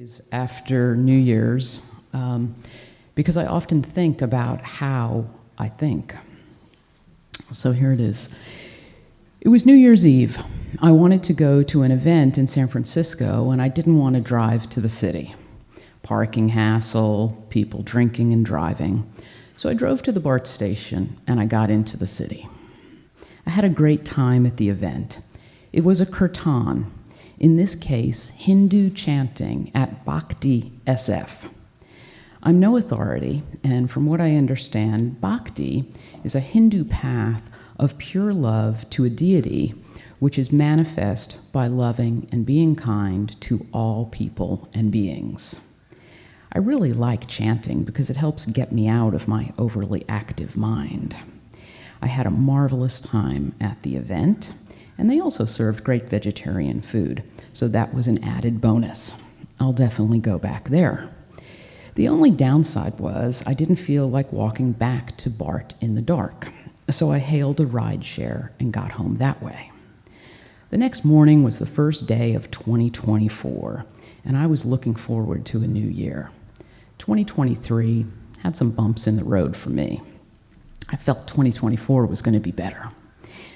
days after New Year's because I often think about how I think. So here it is. It was New Year's Eve. I wanted to go to an event in San Francisco, and I didn't want to drive to the city. Parking hassle, people drinking and driving. So I drove to the BART station, and I got into the city. I had a great time at the event. It was a kirtan, in this case, Hindu chanting at Bhakti SF. I'm no authority, and from what I understand, Bhakti is a Hindu path of pure love to a deity, which is manifest by loving and being kind to all people and beings. I really like chanting because it helps get me out of my overly active mind. I had a marvelous time at the event, and they also served great vegetarian food, so that was an added bonus. I'll definitely go back there. The only downside was I didn't feel like walking back to BART in the dark, so I hailed a rideshare and got home that way. The next morning was the first day of 2024, and I was looking forward to a new year. 2023 had some bumps in the road for me. I felt 2024 was going to be better.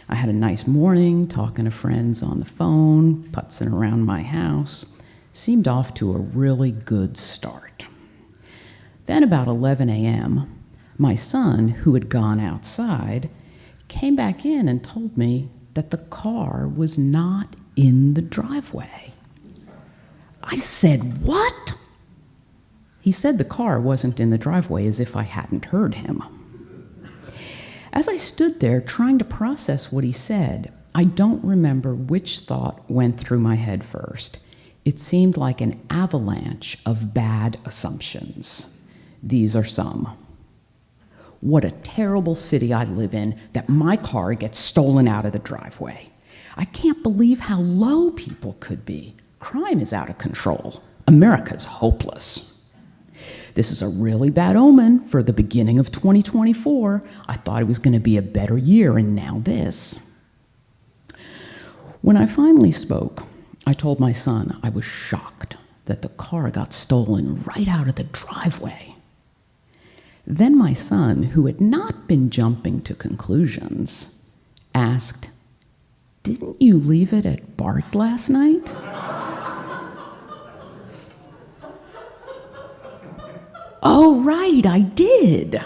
I had a nice morning, talking to friends on the phone, putzing around my house. Seemed off to a really good start. Then about 11 a.m., my son, who had gone outside, came back in and told me that the car was not in the driveway. I said, "What?" He said the car wasn't in the driveway, as if I hadn't heard him. As I stood there trying to process what he said, I don't remember which thought went through my head first. It seemed like an avalanche of bad assumptions. These are some. What a terrible city I live in that my car gets stolen out of the driveway. I can't believe how low people could be. Crime is out of control. America's hopeless. This is a really bad omen for the beginning of 2024. I thought it was going to be a better year, and now this. When I finally spoke, I told my son I was shocked that the car got stolen right out of the driveway. Then my son, who had not been jumping to conclusions, asked, "Didn't you leave it at BART last night?" "Oh, right, I did."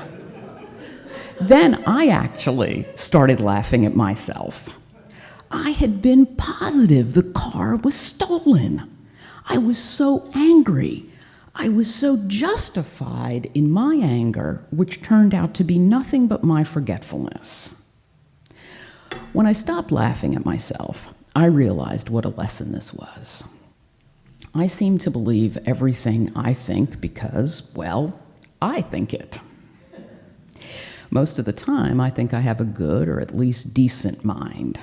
Then I actually started laughing at myself. I had been positive the car was stolen. I was so angry. I was so justified in my anger, which turned out to be nothing but my forgetfulness. When I stopped laughing at myself, I realized what a lesson this was. I seem to believe everything I think because, well, I think it. Most of the time, I think I have a good or at least decent mind.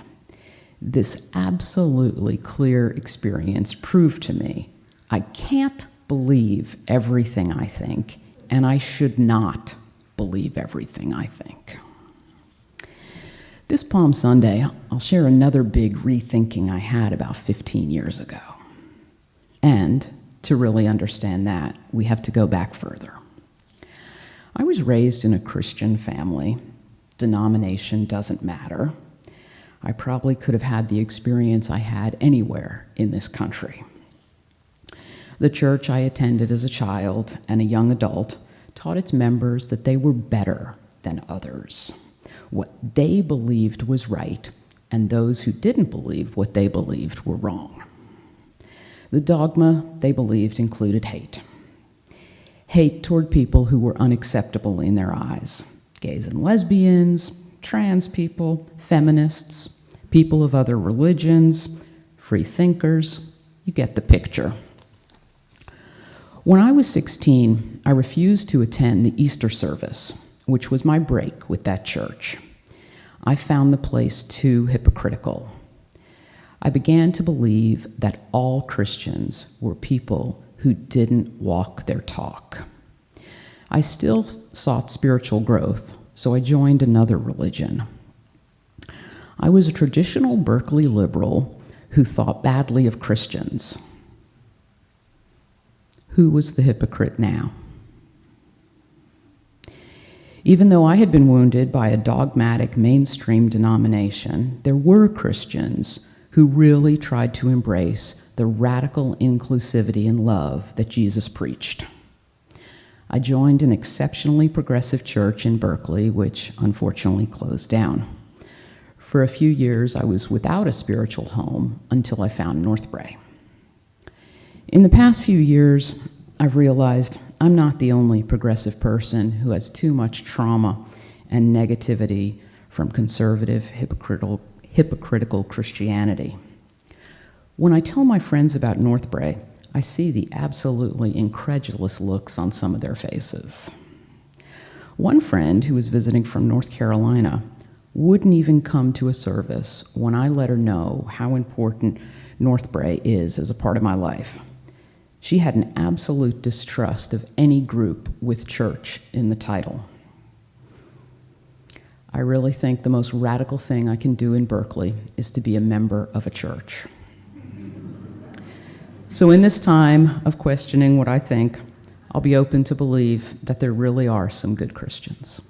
This absolutely clear experience proved to me I can't believe everything I think, and I should not believe everything I think. This Palm Sunday, I'll share another big rethinking I had about 15 years ago. And to really understand that, we have to go back further. I was raised in a Christian family. Denomination doesn't matter. I probably could have had the experience I had anywhere in this country. The church I attended as a child and a young adult taught its members that they were better than others. What they believed was right, and those who didn't believe what they believed were wrong. The dogma they believed included hate. Hate toward people who were unacceptable in their eyes. Gays and lesbians, trans people, feminists, people of other religions, free thinkers. You get the picture. When I was 16, I refused to attend the Easter service, which was my break with that church. I found the place too hypocritical. I began to believe that all Christians were people who didn't walk their talk. I still sought spiritual growth, so I joined another religion. I was a traditional Berkeley liberal who thought badly of Christians. Who was the hypocrite now? Even though I had been wounded by a dogmatic mainstream denomination, there were Christians who really tried to embrace the radical inclusivity and love that Jesus preached. I joined an exceptionally progressive church in Berkeley, which unfortunately closed down. For a few years, I was without a spiritual home until I found Northbrae. In the past few years, I've realized I'm not the only progressive person who has too much trauma and negativity from conservative, hypocritical Christianity. When I tell my friends about Northbrae, I see the absolutely incredulous looks on some of their faces. One friend who was visiting from North Carolina wouldn't even come to a service when I let her know how important Northbrae is as a part of my life. She had an absolute distrust of any group with church in the title. I really think the most radical thing I can do in Berkeley is to be a member of a church. So in this time of questioning what I think, I'll be open to believe that there really are some good Christians.